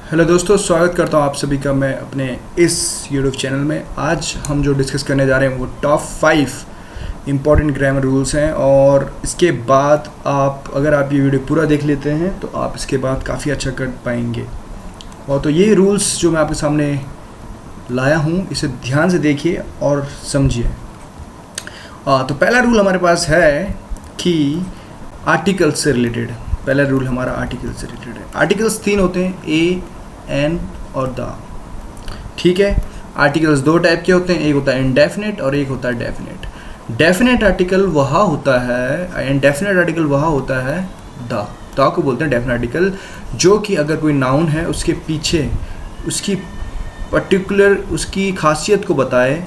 Hello दोस्तों, स्वागत करता हूँ आप सभी का मैं अपने इस यूट्यूब चैनल में। आज हम जो डिस्कस करने जा रहे हैं वो टॉप 5 इम्पॉर्टेंट ग्रामर रूल्स हैं। और इसके बाद अगर आप ये वीडियो पूरा देख लेते हैं तो आप इसके बाद काफ़ी अच्छा कर पाएंगे। और तो ये रूल्स जो मैं आपके सामने लाया हूँ, इसे ध्यान से देखिए और समझिए। तो पहला रूल हमारे पास है कि आर्टिकल से रिलेटेड। पहला रूल हमारा आर्टिकल से रिलेटेड है। आर्टिकल्स 3 होते हैं, ए, एन और द। ठीक है। आर्टिकल्स 2 टाइप के होते हैं, एक होता है इंडेफिनिट और एक होता है डेफिनिट। डेफिनेट आर्टिकल वह होता है, इनडेफिनेट आर्टिकल वह होता है द को बोलते हैं डेफिनेट आर्टिकल, जो कि अगर कोई नाउन है उसके पीछे उसकी पर्टिकुलर उसकी खासियत को बताए,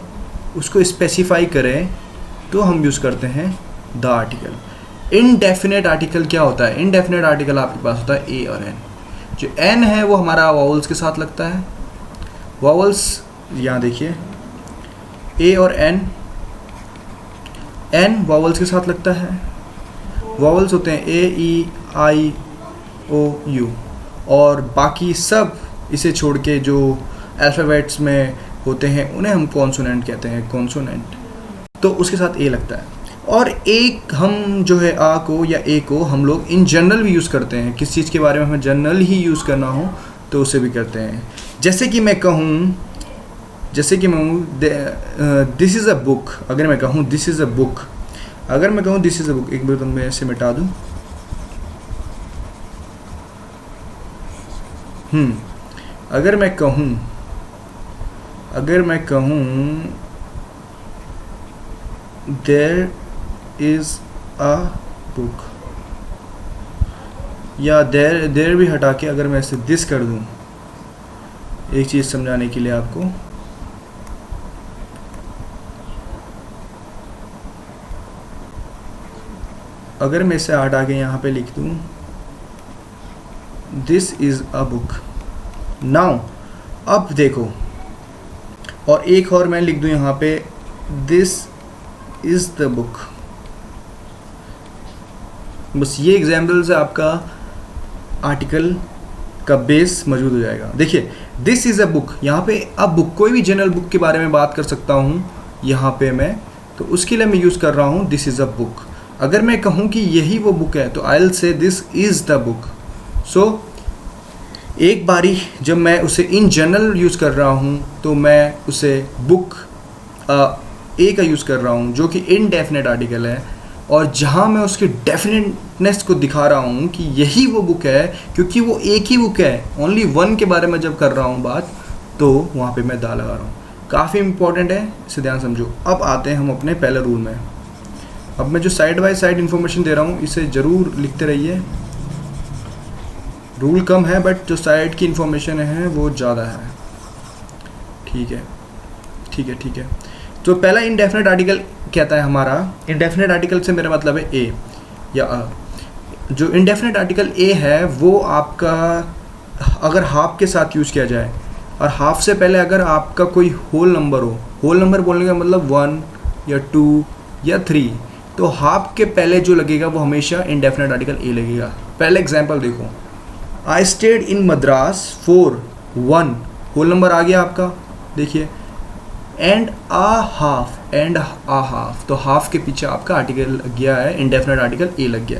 उसको स्पेसिफाई करें, तो हम यूज़ करते हैं द आर्टिकल। इनडेफिनेट आर्टिकल क्या होता है? इनडेफिनेट आर्टिकल आपके पास होता है ए और एन। जो एन है वो हमारा वावल्स के साथ लगता है। वावल्स यहाँ देखिए, ए और एन वावल्स के साथ लगता है। वावल्स होते हैं ए, ई, आई, ओ, यू, और बाकी सब इसे छोड़ के जो अल्फ़ाबेट्स में होते हैं उन्हें हम कॉन्सोनेंट कहते हैं, कॉन्सोनेंट। तो उसके साथ ए लगता है। और एक हम जो है आ को या ए को हम लोग इन जनरल भी यूज़ करते हैं। किस चीज़ के बारे में हमें जनरल ही यूज़ करना हो तो उसे भी करते हैं। जैसे कि मैं कहूँ दिस इज़ अ बुक। अगर मैं कहूँ दिस इज़ अ बुक, एक बार तो मैं ऐसे मिटा दूँ। अगर मैं कहूँ देयर इज़ अ बुक, या देर भी हटा के अगर मैं इसे दिस कर दूं, एक चीज़ समझाने के लिए आपको, अगर मैं इसे हटा के यहाँ पे लिख दूं this is a book. Now अब देखो, और एक और मैं लिख दूं यहाँ पे दिस इज़ द बुक। बस ये एग्जाम्पल से आपका आर्टिकल का बेस मौजूद हो जाएगा। देखिए, दिस इज़ अ बुक, यहाँ पे अब बुक, कोई भी जनरल बुक के बारे में बात कर सकता हूँ यहाँ पे मैं, तो उसके लिए मैं यूज़ कर रहा हूँ दिस इज़ अ बुक। अगर मैं कहूँ कि यही वो बुक है तो I will say this is the book. So एक बारी जब मैं उसे इन जनरल यूज़ कर रहा हूँ तो मैं उसे बुक ए का यूज़ कर रहा हूँ, जो कि इनडेफिनेट आर्टिकल है। और जहाँ मैं उसकी डेफिनेटनेस को दिखा रहा हूँ कि यही वो बुक है, क्योंकि वो एक ही बुक है, ओनली वन के बारे में जब कर रहा हूँ बात, तो वहाँ पे मैं दा लगा रहा हूँ। काफ़ी इंपॉर्टेंट है, इसे ध्यान समझो। अब आते हैं हम अपने पहले रूल में। अब मैं जो साइड बाय साइड इन्फॉर्मेशन दे रहा हूँ इसे ज़रूर लिखते रहिए। रूल कम है बट जो साइड की इन्फॉर्मेशन है वो ज़्यादा है। ठीक है। तो पहला इनडेफिनेट आर्टिकल कहता है हमारा, इनडेफिनेट आर्टिकल से मेरा मतलब है ए या अ। जो इनडेफिनेट आर्टिकल ए है वो आपका अगर हाफ के साथ यूज़ किया जाए, और हाफ से पहले अगर आपका कोई होल नंबर हो, होल नंबर बोलने का मतलब 1 या 2 या 3, तो हाफ के पहले जो लगेगा वो हमेशा इनडेफिनेट आर्टिकल ए लगेगा। पहले एग्जाम्पल देखो, I stayed in Madras for 1, whole number आ गया आपका, देखिए, एंड आ हाफ, तो हाफ के पीछे आपका आर्टिकल लग गया है, इनडेफिनेट आर्टिकल ए लग गया।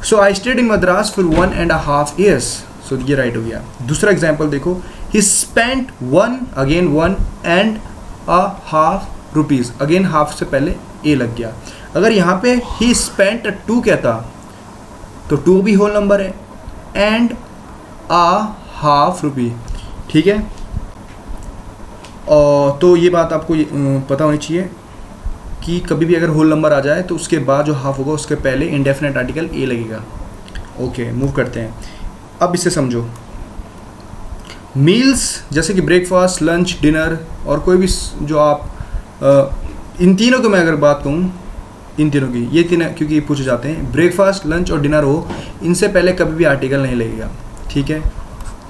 So I stayed in Madras for 1.5 years, so ये राइट हो गया। दूसरा एग्जाम्पल देखो, he spent 1.5 rupees, again half से पहले ए लग गया। अगर यहाँ पे ही स्पेंट 2 कहता तो 2 भी होल नंबर है, एंड ½ rupee। ठीक है। तो ये बात आपको पता होनी चाहिए कि कभी भी अगर होल नंबर आ जाए तो उसके बाद जो हाफ होगा उसके पहले इनडेफिनेट आर्टिकल ए लगेगा। ओके, मूव करते हैं। अब इसे समझो। मील्स जैसे कि ब्रेकफास्ट, लंच, डिनर, और कोई भी जो आप इन तीनों की मैं अगर बात कहूँ, इन तीनों की, ये तीन क्योंकि पूछे जाते हैं, ब्रेकफास्ट, लंच और डिनर हो, इनसे पहले कभी भी आर्टिकल नहीं लगेगा। ठीक है।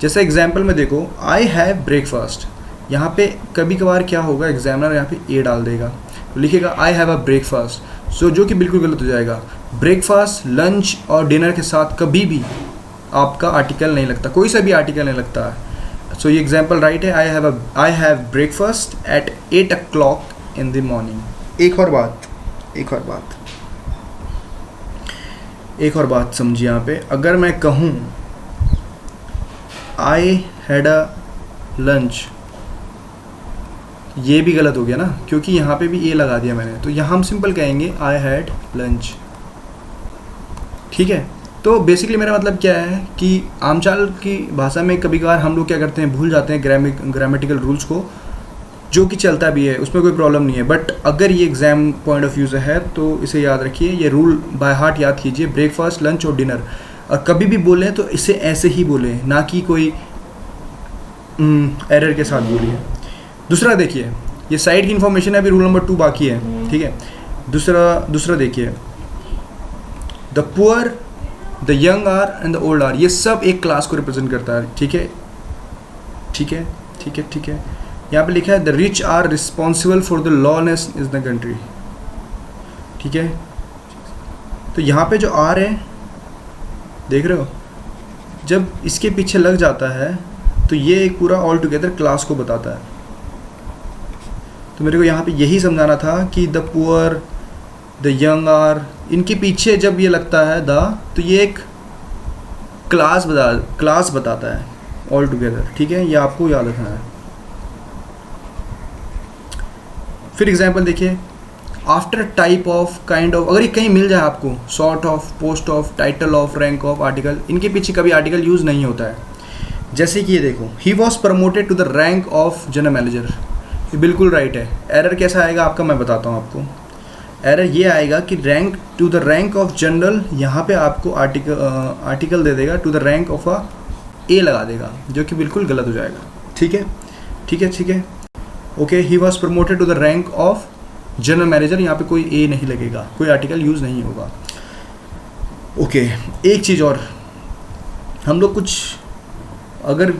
जैसे एग्जाम्पल में देखो, आई हैव ब्रेकफास्ट, यहाँ पे कभी कभार क्या होगा, एग्जामिनर यहाँ पे ए डाल देगा, तो लिखेगा आई हैव अ ब्रेकफास्ट, सो जो कि बिल्कुल गलत हो जाएगा। ब्रेकफास्ट, लंच और डिनर के साथ कभी भी आपका आर्टिकल नहीं लगता, कोई सा भी आर्टिकल नहीं लगता है। सो ये एग्जाम्पल राइट है, I have breakfast at 8 o'clock in the morning. एक और बात समझिए यहाँ पे, अगर मैं कहूँ आई हैड अ लंच, ये भी गलत हो गया ना, क्योंकि यहाँ पे भी ए लगा दिया मैंने। तो यहाँ हम सिंपल कहेंगे आई हैड लंच, ठीक है। तो बेसिकली मेरा मतलब क्या है कि आमचाल की भाषा में कभी कभार हम लोग क्या करते हैं, भूल जाते हैं ग्रामेटिकल रूल्स को, जो कि चलता भी है, उसमें कोई प्रॉब्लम नहीं है। बट अगर ये एग्जाम पॉइंट ऑफ व्यू से है तो इसे याद रखिए, ये रूल बाय हार्ट याद कीजिए, ब्रेकफास्ट, लंच और डिनर। और कभी भी बोलें तो इसे ऐसे ही बोलें, ना कि कोई एरर के साथ बोलिए। दूसरा देखिए, ये साइड की इन्फॉर्मेशन है, अभी रूल नंबर 2 बाकी है, ठीक है। दूसरा देखिए, the poor, the young are and the old are, ये सब एक क्लास को रिप्रेजेंट करता है, ठीक है। यहाँ पे लिखा है the rich are responsible for the lowness is the country, ठीक है। तो यहाँ पे जो आर है, देख रहे हो, जब इसके पीछे लग जाता है तो ये एक पूरा ऑल टुगेदर क्लास को बताता है। तो मेरे को यहाँ पे यही समझाना था कि the poor, the young are, इनके पीछे जब ये लगता है द, तो ये एक क्लास बताता है ऑल टुगेदर, ठीक है। ये आपको याद रखना है। फिर एग्जाम्पल देखिए, after type of, kind of, अगर ये कहीं मिल जाए आपको, sort of, post of, title of, rank of, article, इनके पीछे कभी आर्टिकल यूज़ नहीं होता है। जैसे कि ये देखो, he was promoted to the rank of general manager, ये बिल्कुल राइट है। एरर कैसा आएगा आपका, मैं बताता हूँ आपको। एरर ये आएगा कि rank to the rank of general, यहाँ पे आपको आर्टिकल दे देगा to the rank of a a लगा देगा, जो कि बिल्कुल गलत हो जाएगा, ठीक है। Okay, he was promoted to the rank of general manager, यहाँ पे कोई ए नहीं लगेगा, कोई आर्टिकल यूज़ नहीं होगा। ओके, एक चीज़ और, हम लोग कुछ अगर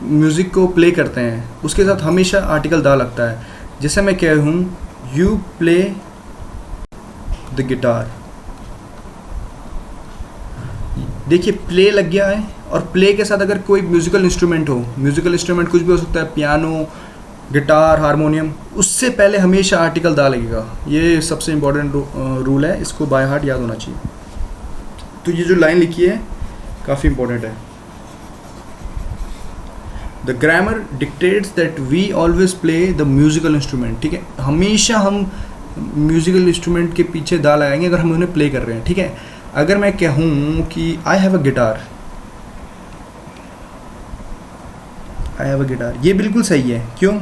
म्यूज़िक को प्ले करते हैं उसके साथ हमेशा आर्टिकल दा लगता है। जैसे मैं कह हूँ यू प्ले द गिटार, देखिए प्ले लग गया है, और प्ले के साथ अगर कोई म्यूज़िकल इंस्ट्रूमेंट हो, म्यूज़िकल इंस्ट्रूमेंट कुछ भी हो सकता है, पियानो, गिटार, हारमोनियम, उससे पहले हमेशा आर्टिकल दा लगेगा। ये सबसे इम्पोर्टेंट रूल है, इसको बाय हार्ट याद होना चाहिए। तो ये जो लाइन लिखी है काफ़ी इम्पोर्टेंट है। The grammar dictates that we always play the musical instrument, ठीक है। हमेशा हम म्यूजिकल इंस्ट्रूमेंट के पीछे दा लगाएंगे अगर हम उन्हें प्ले कर रहे हैं, ठीक है। अगर मैं कहूँ कि आई हैव अ गिटार, ये बिल्कुल सही है। क्यों?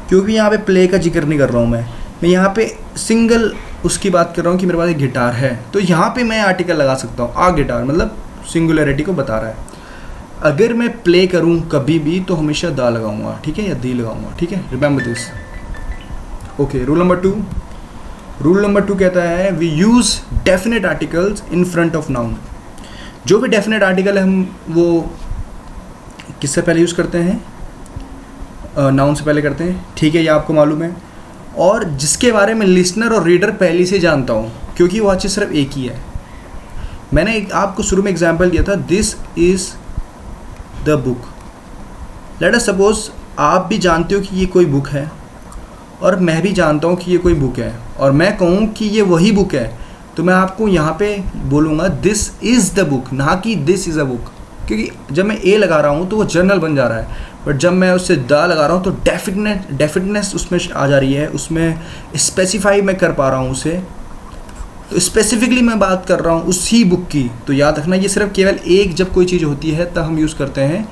क्योंकि यहाँ पे प्ले का जिक्र नहीं कर रहा हूँ मैं यहाँ पे सिंगल उसकी बात कर रहा हूँ कि मेरे पास एक गिटार है, तो यहाँ पे मैं आर्टिकल लगा सकता हूँ, आ गिटार, मतलब सिंगुलरिटी को बता रहा है। अगर मैं प्ले करूँ कभी भी तो हमेशा दा लगाऊंगा, ठीक है, या दी लगाऊंगा, ठीक है। Remember this. Okay, rule number 2 कहता है we use definite articles in front of noun. जो भी डेफिनेट आर्टिकल है हम वो किससे पहले यूज़ करते हैं, नाउन से पहले करते हैं, ठीक है, ये आपको मालूम है। और जिसके बारे में लिसनर और रीडर पहले से जानता हूँ, क्योंकि वो चीज़ सिर्फ एक ही है। मैंने आपको शुरू में एग्जांपल दिया था, this is the book. Let us suppose आप भी जानते हो कि ये कोई बुक है और मैं भी जानता हूँ कि ये कोई बुक है, और मैं कहूँ कि ये वही बुक है, तो मैं आपको यहाँ पे बोलूँगा दिस इज़ द बुक, ना कि दिस इज़ अ बुक। क्योंकि जब मैं ए लगा रहा हूँ तो वो जनरल बन जा रहा है, बट जब मैं उससे दा लगा रहा हूँ तो डेफिनेटनेस उसमें आ जा रही है, उसमें स्पेसिफाई मैं कर पा रहा हूँ उसे, तो स्पेसिफिकली मैं बात कर रहा हूँ उसी बुक की। तो याद रखना, ये सिर्फ केवल एक जब कोई चीज़ होती है तब हम यूज़ करते हैं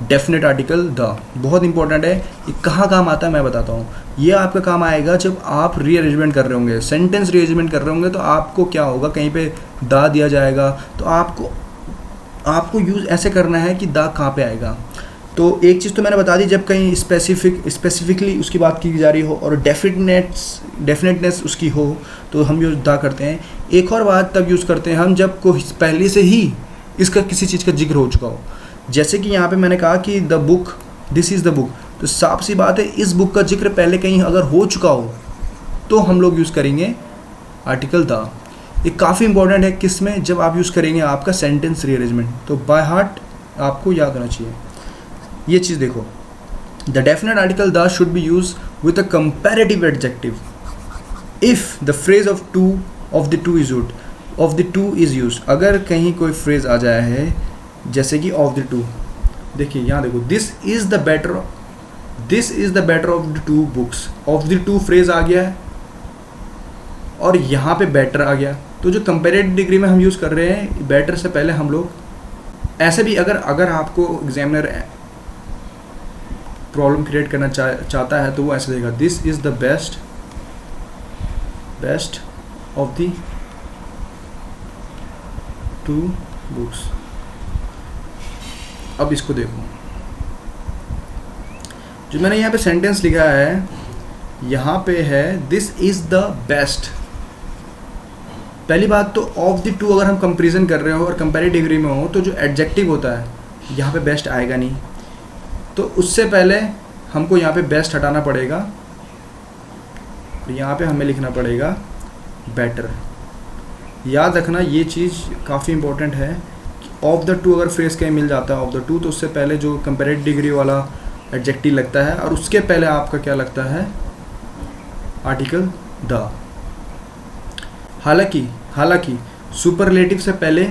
डेफिनेट आर्टिकल द। बहुत इंपॉर्टेंट है, ये कहाँ काम आता है मैं बताता हूँ। ये आपका काम आएगा जब आप रीअरेंजमेंट कर रहे होंगे, सेंटेंस रीअरेंजमेंट कर रहे होंगे, तो आपको क्या होगा, कहीं पे दा दिया जाएगा तो आपको यूज़ ऐसे करना है कि दा कहाँ पे आएगा। तो एक चीज़ तो मैंने बता दी, जब कहीं स्पेसिफिकली उसकी बात की जा रही हो और डेफिनेटनेस उसकी हो तो हम यूज़ दा करते हैं। एक और बात तब यूज़ करते हैं हम जब कोई पहले से ही इसका किसी चीज़ का जिक्र हो चुका हो। जैसे कि यहाँ पे मैंने कहा कि the book, this is the book, तो साफ सी बात है इस बुक का जिक्र पहले कहीं अगर हो चुका हो तो हम लोग यूज़ करेंगे आर्टिकल द। ये काफ़ी इंपॉर्टेंट है किस में, जब आप यूज़ करेंगे आपका सेंटेंस रीअरेंजमेंट, तो बाय हार्ट आपको याद होना चाहिए ये चीज़। देखो, the definite article the should be use with a comparative adjective if the phrase of the two is use. अगर कहीं कोई फ्रेज आ जाए है जैसे कि ऑफ द टू, देखिए यहाँ देखो, this is the better of the two books, of the two phrase आ गया है और यहाँ पे बेटर आ गया। तो जो कंपेरेटिव डिग्री में हम यूज़ कर रहे हैं, बेटर से पहले हम लोग ऐसे भी, अगर आपको एग्जामिनर प्रॉब्लम क्रिएट करना चाहता है तो वो ऐसे देगा, this is the best of the two books. अब इसको देखो, जो मैंने यहाँ पे सेंटेंस लिखा है, यहाँ पे है दिस इज द बेस्ट। पहली बात तो ऑफ द टू अगर हम कंपैरिजन कर रहे हो और कंपैरेटिव डिग्री में हो तो जो एडजेक्टिव होता है यहाँ पे बेस्ट आएगा नहीं, तो उससे पहले हमको यहाँ पे बेस्ट हटाना पड़ेगा और यहाँ पे हमें लिखना पड़ेगा बेटर। याद रखना ये चीज़ काफ़ी इंपॉर्टेंट है कि ऑफ द टू अगर फ्रेज कहीं मिल जाता है ऑफ द टू, तो उससे पहले जो कंपैरेटिव डिग्री वाला एडजेक्टिव लगता है और उसके पहले आपका क्या लगता है, आर्टिकल द। हालांकि सुपरलेटिव से पहले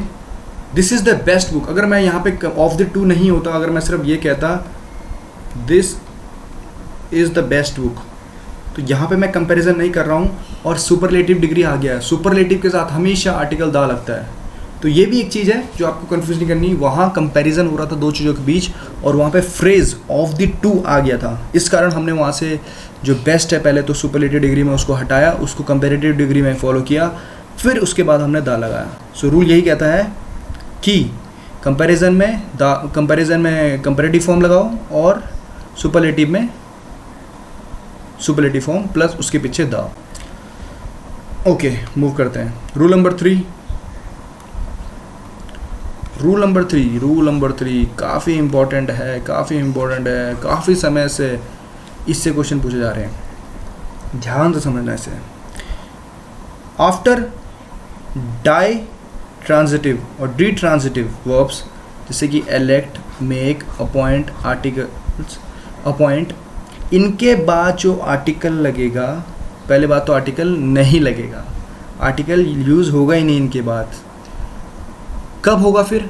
this is the best book, अगर मैं यहाँ पे ऑफ द टू नहीं होता, अगर मैं सिर्फ ये कहता this is the best book, तो यहाँ पे मैं कंपैरिजन नहीं कर रहा हूँ और सुपरलेटिव डिग्री आ गया है। सुपरलेटिव के साथ हमेशा आर्टिकल द लगता है, तो ये भी एक चीज़ है जो आपको कंफ्यूज नहीं करनी। वहाँ कंपैरिजन हो रहा था दो चीज़ों के बीच और वहाँ पे फ्रेज ऑफ द टू आ गया था, इस कारण हमने वहाँ से जो बेस्ट है पहले तो सुपरलेटिव डिग्री में उसको हटाया, उसको कंपैरेटिव डिग्री में फॉलो किया, फिर उसके बाद हमने द लगाया। सो रूल यही कहता है कि कंपैरिजन में कंपैरेटिव फॉर्म लगाओ और सुपरलेटिव में सुपरलेटिव फॉर्म प्लस उसके पीछे द। ओके, मूव करते हैं। रूल नंबर थ्री काफ़ी इंपॉर्टेंट है, काफ़ी समय से इससे क्वेश्चन पूछे जा रहे हैं, ध्यान से समझना इसे। आफ्टर डाई ट्रांजिटिव और डी ट्रांजिटिव वर्ब्स जैसे कि elect, make, appoint, articles, appoint, इनके बाद जो आर्टिकल लगेगा, पहले बात तो आर्टिकल नहीं लगेगा, आर्टिकल यूज़ होगा ही नहीं इनके बाद। कब होगा फिर,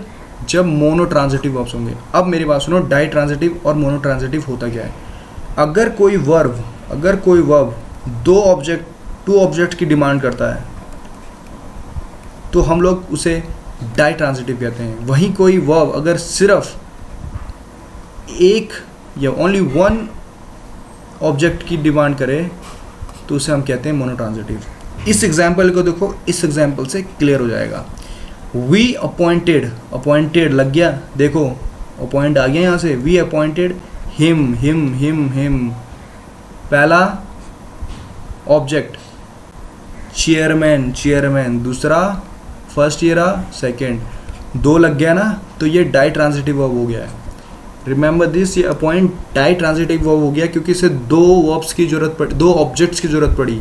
जब मोनो ट्रांजिटिव वर्ब्स होंगे। अब मेरी बात सुनो, डाई ट्रांजिटिव और मोनो ट्रांजिटिव होता क्या है। अगर कोई वर्ब टू ऑब्जेक्ट की डिमांड करता है तो हम लोग उसे डाई ट्रांजिटिव कहते हैं। वहीं कोई वर्ब अगर सिर्फ एक या ओनली वन ऑब्जेक्ट की डिमांड करे तो उसे हम कहते हैं मोनो ट्रांजिटिव। इस एग्जाम्पल को देखो, इस एग्जाम्पल से क्लियर हो जाएगा। वी अपॉइंटेड लग गया, देखो अपॉइंट आ गया यहाँ से, वी अपॉइंटेड हिम। पहला ऑब्जेक्ट चेयरमैन, दूसरा फर्स्ट ईयर सेकेंड, दो लग गया ना, तो ये डाई ट्रांजिटिव वर्ब हो गया है। रिमेंबर दिस, ये अपॉइंट डाई ट्रांजिटिव वर्ब हो गया क्योंकि इसे दो ऑब्जेक्ट्स की ज़रूरत पड़ी।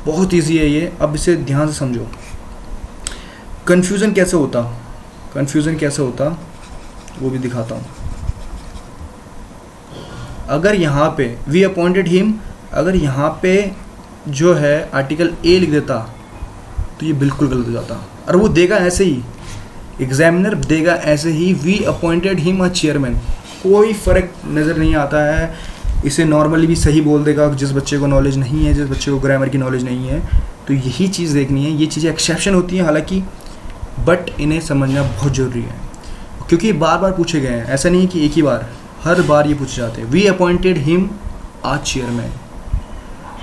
बहुत ईजी है ये, अब इसे ध्यान से समझो। कन्फ्यूज़न कैसे होता वो भी दिखाता हूँ। अगर यहाँ पे वी अपॉइंटेड हिम, अगर यहाँ पे जो है आर्टिकल ए लिख देता तो ये बिल्कुल गलत हो जाता, और वो देगा ऐसे ही, एग्जामिनर देगा ऐसे ही, we appointed him a chairman, कोई फ़र्क नज़र नहीं आता है। इसे नॉर्मली भी सही बोल देगा जिस बच्चे को नॉलेज नहीं है, जिस बच्चे को ग्रामर की नॉलेज नहीं है। तो यही चीज़ देखनी है, ये चीज़ें एक्सेप्शन होती हैं हालांकि, बट इन्हें समझना बहुत ज़रूरी है क्योंकि बार बार पूछे गए हैं। ऐसा नहीं है कि एक ही बार, हर बार ये पूछे जाते हैं। We appointed him a chairman,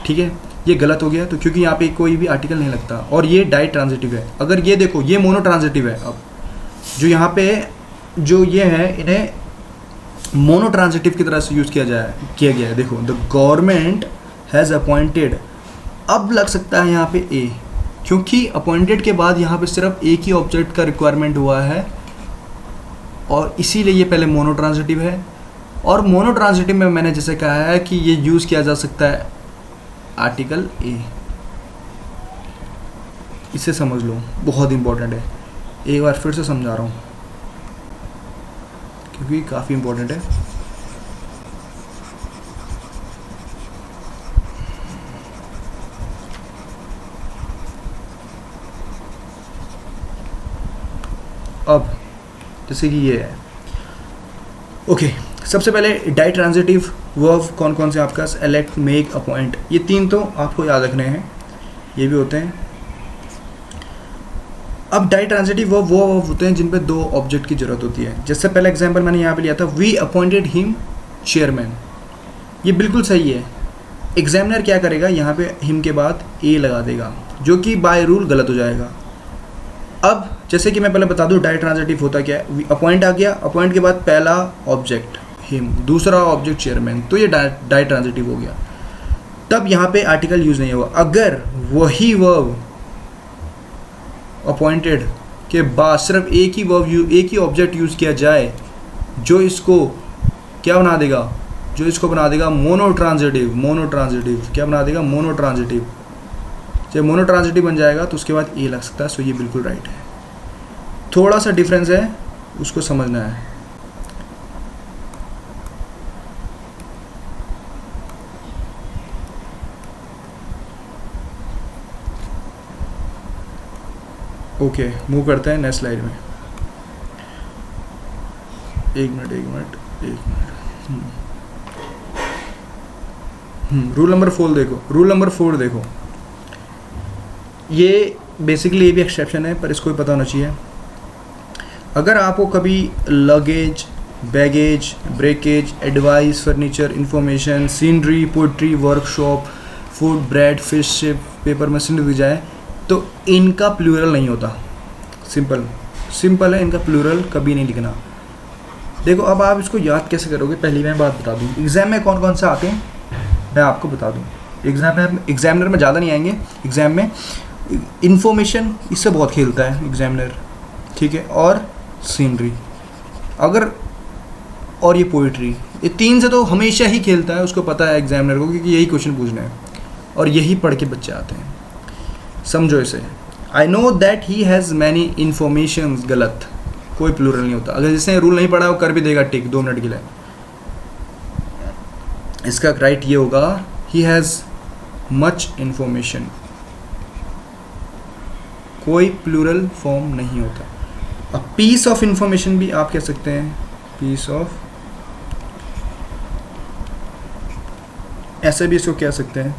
ठीक है, ये गलत हो गया तो क्योंकि यहाँ पे कोई भी आर्टिकल नहीं लगता और ये डाई ट्रांजिटिव है। अगर ये देखो, ये मोनो ट्रांजिटिव है। अब जो यहाँ पे जो ये है, इन्हें मोनो ट्रांजिटिव की तरह से यूज़ किया गया है। देखो, द गवर्नमेंट हैज़ अपॉइंटेड, अब लग सकता है यहाँ पे ए, क्योंकि अपॉइंटेड के बाद यहाँ पे सिर्फ एक ही ऑब्जेक्ट का रिक्वायरमेंट हुआ है और इसीलिए ये पहले मोनो ट्रांजिटिव है। और मोनो ट्रांजिटिव में मैंने जैसे कहा है कि ये यूज़ किया जा सकता है आर्टिकल ए। इसे समझ लो, बहुत इंपॉर्टेंट है। एक बार फिर से समझा रहा हूँ क्योंकि काफ़ी इंपॉर्टेंट है। अब जैसे कि ये है, ओके सबसे पहले डाई ट्रांजिटिव वर्ब कौन कौन से आपका, एलेक्ट, मेक, अपॉइंट, ये 3 तो आपको याद रखने हैं, ये भी होते हैं। अब डाई ट्रांजिटिव वर्ब वो होते हैं जिन पे 2 ऑब्जेक्ट की जरूरत होती है। जैसे पहला एग्जांपल मैंने यहाँ पे लिया था, वी अपॉइंटेड हिम चेयरमैन, ये बिल्कुल सही है। एग्जामिनर क्या करेगा, यहाँ पे हिम के बाद ए लगा देगा, जो कि बाय रूल गलत हो जाएगा। अब जैसे कि मैं पहले बता दूं डाई ट्रांजिटिव होता क्या है, अपॉइंट आ गया, अपॉइंट के बाद पहला ऑब्जेक्ट हिम, दूसरा ऑब्जेक्ट चेयरमैन, तो ये डाई ट्रांजिटिव हो गया। तब यहाँ पे आर्टिकल यूज नहीं होगा। अगर वही वर्ब अपॉइंटेड के बाद सिर्फ एक ही ऑब्जेक्ट यूज किया जाए, जो इसको क्या बना देगा, जो इसको बना देगा मोनोट्रांजिटिव। क्या बना देगा, मोनोट्रांजिटिव। जब मोनोट्रांजिटिव बन जाएगा तो उसके बाद ए लग सकता है। सो ये बिल्कुल राइट है। थोड़ा सा डिफरेंस है, उसको समझना है। ओके मूव करते हैं नेक्स्ट स्लाइड में। एक मिनट रूल नंबर 4 देखो। ये बेसिकली ये भी एक्सेप्शन है, पर इसको भी पता होना चाहिए। अगर आपको कभी luggage, baggage, breakage, advice, furniture, information, scenery, poetry, workshop, food, bread, fish, ship, paper machine दी जाए तो इनका प्लूरल नहीं होता। सिंपल है, इनका प्लूरल कभी नहीं लिखना। देखो अब आप इसको याद कैसे करोगे, पहली मैं बात बता दूँ। एग्ज़ाम में कौन कौन से आते हैं मैं आपको बता दूँ। एग्जामिनर में ज़्यादा नहीं आएंगे। एग्ज़ाम में इंफॉर्मेशन इससे बहुत खेलता है एग्जामिनर, ठीक है, और सीनरी और ये पोइट्री, ये 3 से तो हमेशा ही खेलता है। उसको पता है एग्जामिनर को क्योंकि यही क्वेश्चन पूछना है और यही पढ़ के बच्चे आते हैं। समझो इसे। I know that he has many information, गलत, कोई प्लूरल नहीं होता। अगर जिसने रूल नहीं पढ़ा वो कर भी देगा टिक 2 मिनट के लिए। इसका राइट ये होगा, ही हैज़ मच इन्फॉर्मेशन, कोई प्लूरल फॉर्म नहीं होता। अब पीस ऑफ इंफॉर्मेशन भी आप कह सकते हैं, पीस ऑफ, ऐसे भी इसको कह सकते हैं,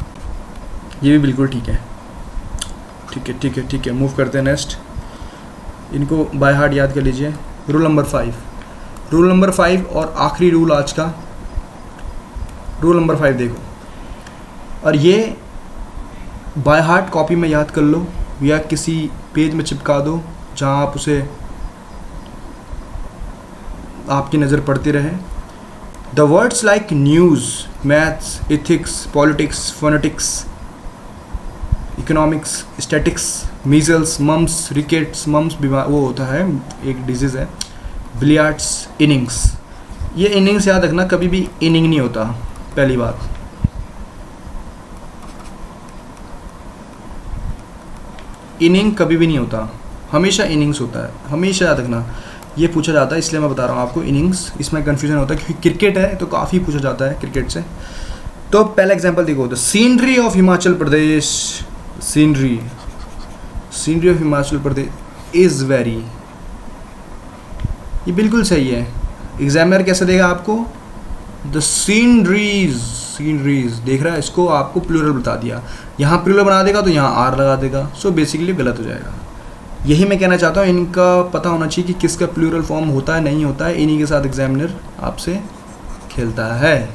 ये भी बिल्कुल ठीक है। मूव करते हैं नेक्स्ट। इनको बाय हार्ट याद कर लीजिए। रूल नंबर 5 और आखिरी रूल आज का, रूल नंबर 5 देखो, और ये बाय हार्ट कॉपी में याद कर लो या किसी पेज में चिपका दो जहाँ आप उसे, आपकी नज़र पड़ती रहे। The words like news, maths, ethics, politics, phonetics, economics, statics, measles, mumps, rickets, mumps बीमार वो होता है, एक डिजीज़ है, बिलियर्ड्स, इनिंग्स। ये इनिंग्स याद रखना, कभी भी इनिंग नहीं होता। पहली बात, इनिंग कभी भी नहीं होता, हमेशा इनिंग्स होता है, हमेशा याद रखना। ये पूछा जाता है इसलिए मैं बता रहा हूँ आपको इनिंग्स। इसमें कन्फ्यूजन होता है क्योंकि क्रिकेट है तो काफ़ी पूछा जाता है क्रिकेट से। तो पहला एग्जांपल देखो, the scenery of Himachal Pradesh, scenery of Himachal Pradesh is very, ये बिल्कुल सही है। एग्जामिनर कैसे देगा आपको, द सीनरीज देख रहा है, इसको आपको प्लूरल बता दिया, यहाँ प्लूरल बना देगा तो यहाँ आर लगा देगा। सो बेसिकली गलत हो जाएगा। यही मैं कहना चाहता हूँ, इनका पता होना चाहिए कि किसका प्लूरल फॉर्म होता है नहीं होता है। इन्हीं के साथ एग्जामिनर आपसे खेलता है।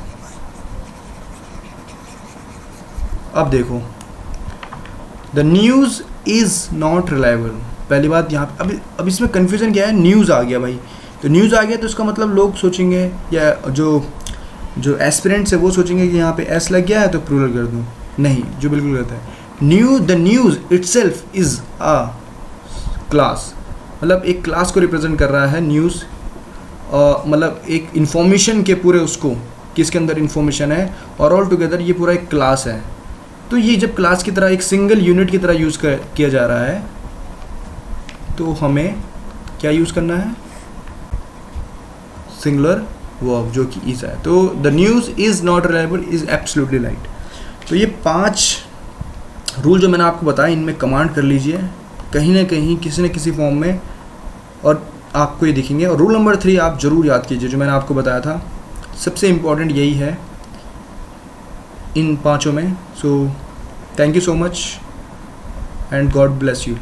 अब देखो, the news is not reliable. पहली बात यहाँ पे, अब इसमें कन्फ्यूज़न क्या है, न्यूज़ आ गया भाई, तो न्यूज़ आ गया तो इसका मतलब लोग सोचेंगे, या जो एस्पिरेंट्स है वो सोचेंगे कि यहाँ पे एस लग गया है तो प्लूरल कर दूँ। नहीं, जो बिल्कुल गलत है। The news itself is a class, मतलब एक क्लास को रिप्रेजेंट कर रहा है न्यूज़, मतलब एक इन्फॉर्मेशन के पूरे उसको, किसके अंदर इन्फॉर्मेशन है, और ऑल टुगेदर ये पूरा एक क्लास है। तो ये जब क्लास की तरह एक सिंगल यूनिट की तरह यूज़ किया जा रहा है तो हमें क्या यूज़ करना है, सिंगुलर वर्ब जो कि इज है। तो the news is not reliable is absolutely right. तो ये 5 रूल जो मैंने आपको बताया, इनमें कमांड कर लीजिए कहीं ना कहीं किसी न किसी फॉर्म में, और आपको ये दिखेंगे। और रूल नंबर 3 आप ज़रूर याद कीजिए जो मैंने आपको बताया था, सबसे इम्पॉर्टेंट यही है इन 5 में। So thank you so much and God bless you.